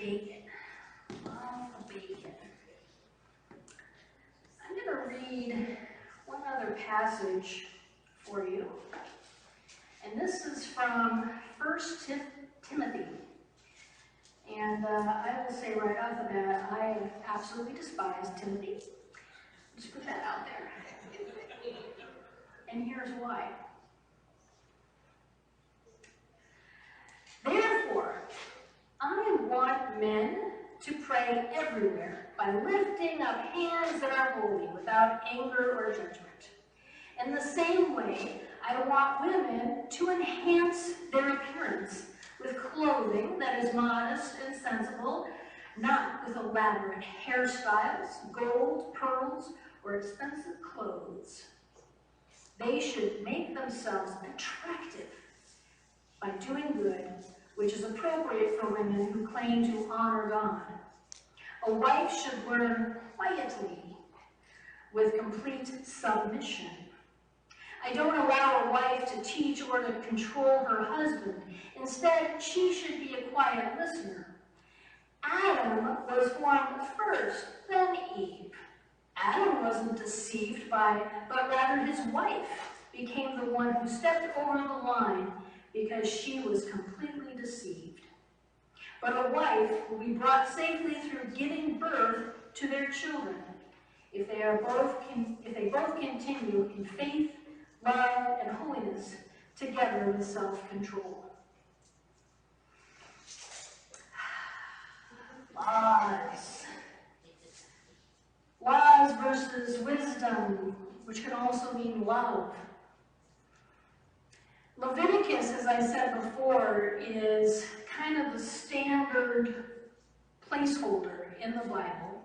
bacon. Love bacon. I'm going to read one other passage for you. And this is from 1 Timothy. And I will say right off the bat, I absolutely despise Timothy. Just put that out there. And here's why. Therefore, I want men to pray everywhere by lifting up hands that are holy, without anger or judgment. In the same way, I want women to enhance their appearance with clothing that is modest and sensible, not with elaborate hairstyles, gold, pearls, or expensive clothes. They should make themselves attractive by doing good, which is appropriate for women who claim to honor God. A wife should learn quietly with complete submission. I don't allow a wife to teach or to control her husband. Instead, she should be a quiet listener. Adam was formed first, then Eve. Adam wasn't deceived but rather his wife became the one who stepped over the line because she was completely deceived. But a wife will be brought safely through giving birth to their children if they both continue in faith, love, and holiness together with self-control. Laws. Laws versus wisdom, which can also mean love. Leviticus, as I said before, is kind of the standard placeholder in the Bible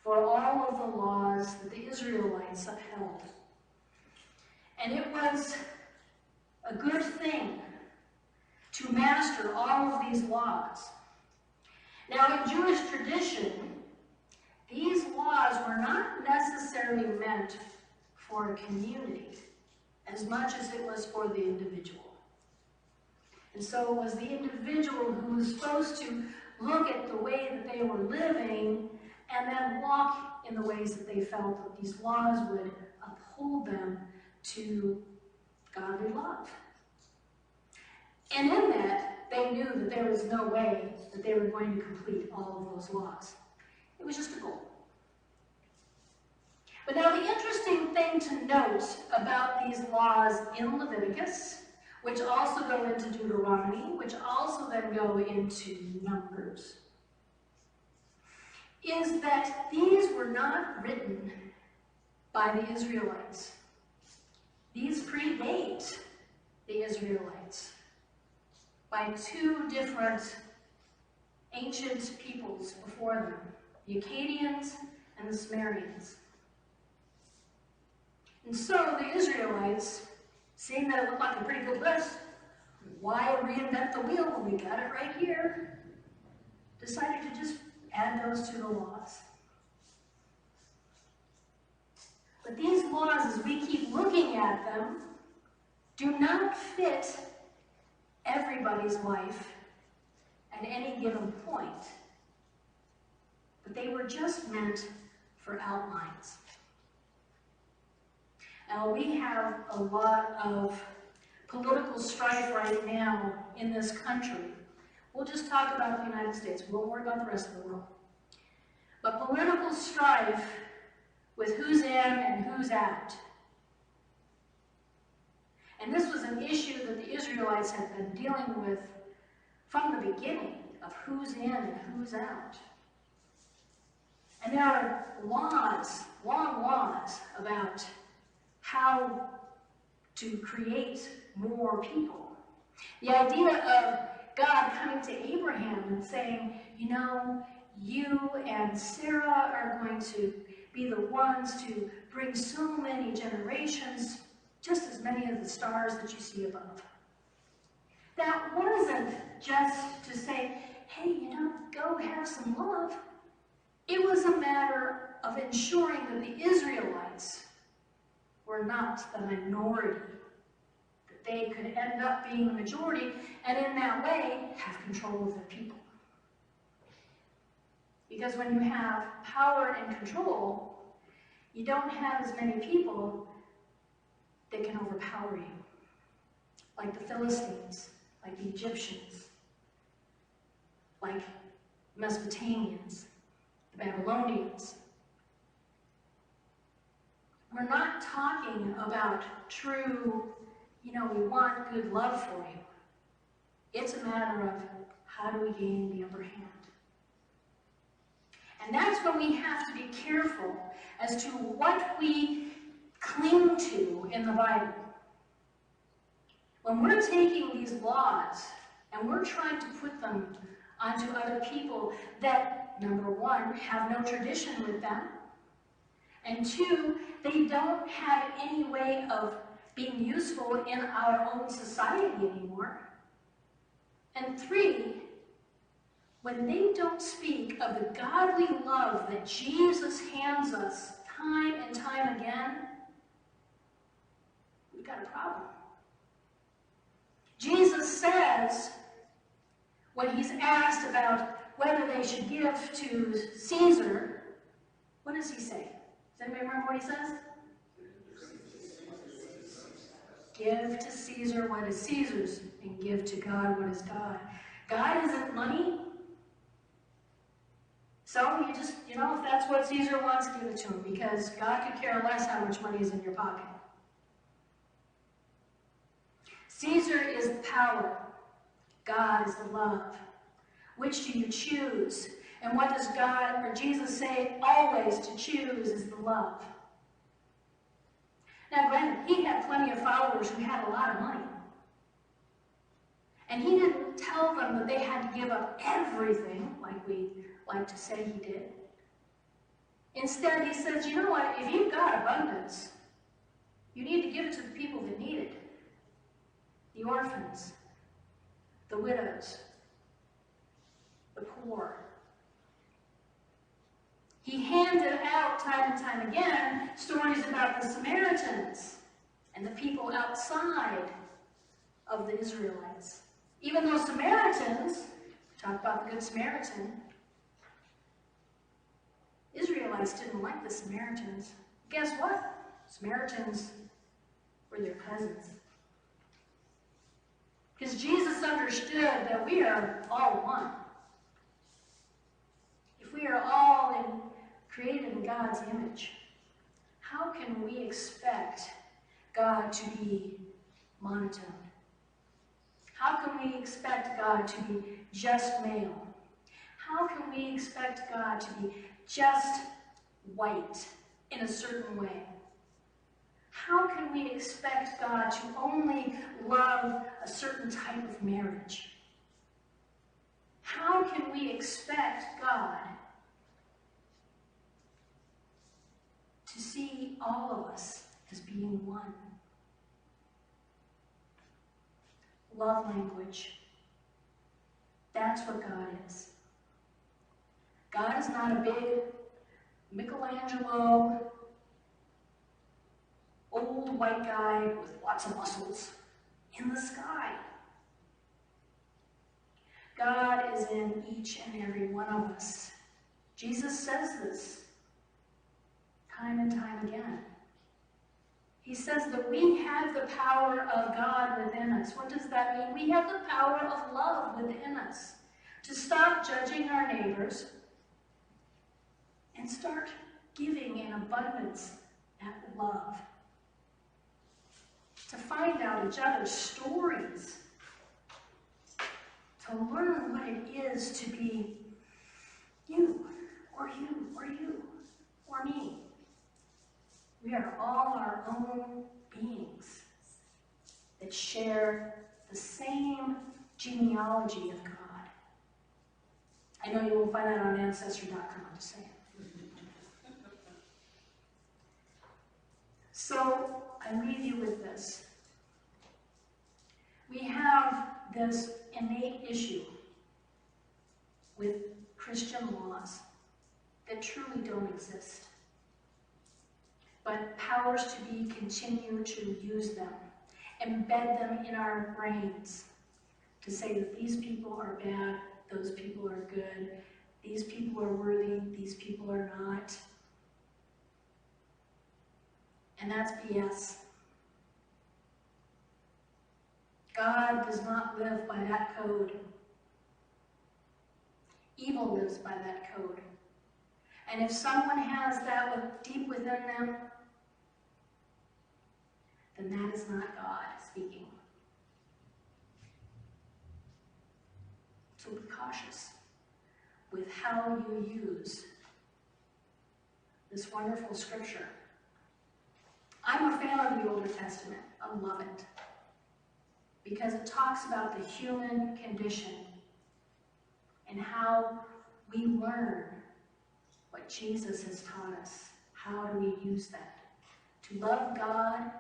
for all of the laws that the Israelites upheld. And it was a good thing to master all of these laws. Now, in Jewish tradition, these laws were not necessarily meant for a community as much as it was for the individual. And so it was the individual who was supposed to look at the way that they were living and then walk in the ways that they felt that these laws would uphold them to godly love. And in that, they knew that there was no way that they were going to complete all of those laws. It was just a goal. But now the interesting thing to note about these laws in Leviticus, which also go into Deuteronomy, which also then go into Numbers, is that these were not written by the Israelites. These predate the Israelites by two different ancient peoples before them, the Akkadians and the Sumerians. And so the Israelites, seeing that it looked like a pretty good list, why reinvent the wheel when we got it right here, decided to just add those to the laws. But these laws, as we keep looking at them, do not fit everybody's life at any given point. But they were just meant for outlines. Now, we have a lot of political strife right now in this country. We'll just talk about the United States. We won't worry about the rest of the world. But political strife with who's in and who's out. And this was an issue that the Israelites had been dealing with from the beginning, of who's in and who's out. And there are laws, long laws, about how to create more people. The idea of God coming to Abraham and saying, you know, you and Sarah are going to be the ones to bring so many generations, just as many of the stars that you see above. That wasn't just to say, hey, you know, go have some love. It was a matter of ensuring that the Israelites were not the minority, that they could end up being the majority, and in that way, have control of their people. Because when you have power and control, you don't have as many people that can overpower you. Like the Philistines, like the Egyptians, like Mesopotamians, the Babylonians. We're not talking about true, we want good love for you. It's a matter of how do we gain the upper hand. And that's when we have to be careful as to what we cling to in the Bible. When we're taking these laws and we're trying to put them onto other people that, number one, have no tradition with them, and two, they don't have any way of being useful in our own society anymore, and three, when they don't speak of the godly love that Jesus hands us time and time again, we've got a problem. Jesus says, when he's asked about whether they should give to Caesar, what does he say? Does anybody remember what he says? Give to Caesar what is Caesar's, and give to God what is God. God isn't money. So you just, if that's what Caesar wants, give it to him, because God could care less how much money is in your pocket. Caesar is the power. God is the love. Which do you choose? And what does God or Jesus say always to choose is the love? Now, granted, he had plenty of followers who had a lot of money. And he didn't tell them that they had to give up everything, like we like to say he did. Instead, he says, you know what? If you've got abundance, you need to give it to the people that need it. The orphans, the widows, the poor. He handed out time and time again stories about the Samaritans and the people outside of the Israelites. Even though Samaritans, talk about the Good Samaritan, Israelites didn't like the Samaritans. Guess what? Samaritans were their cousins. Because Jesus understood that we are all one. If we are all created in God's image, how can we expect God to be monotone? How can we expect God to be just male? How can we expect God to be just white in a certain way? How can we expect God to only love a certain type of marriage? How can we expect God to see all of us as being one? Love language. That's what God is. God is not a big Michelangelo, old white guy with lots of muscles in the sky. God is in each and every one of us. Jesus says this time and time again. He says that we have the power of God within us. What does that mean? We have the power of love within us to stop judging our neighbors and start giving in abundance that love. To find out each other's stories. To learn what it is to be you, or you, or you, or me. We are all our own beings that share the same genealogy of God. I know you will find that on Ancestry.com, just saying. So, I leave you with this. We have this innate issue with Christian laws that truly don't exist. But powers to be continue to use them, embed them in our brains to say that these people are bad, those people are good, these people are worthy, these people are not. And that's BS. God does not live by that code. Evil lives by that code. And if someone has that deep within them, then that is not God speaking. So be cautious with how you use this wonderful scripture. I'm a fan of the Old Testament. I love it. Because it talks about the human condition and how we learn what Jesus has taught us. How do we use that? To love God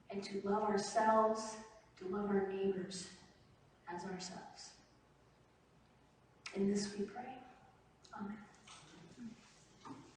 and to love ourselves, to love our neighbors as ourselves. In this we pray. Amen.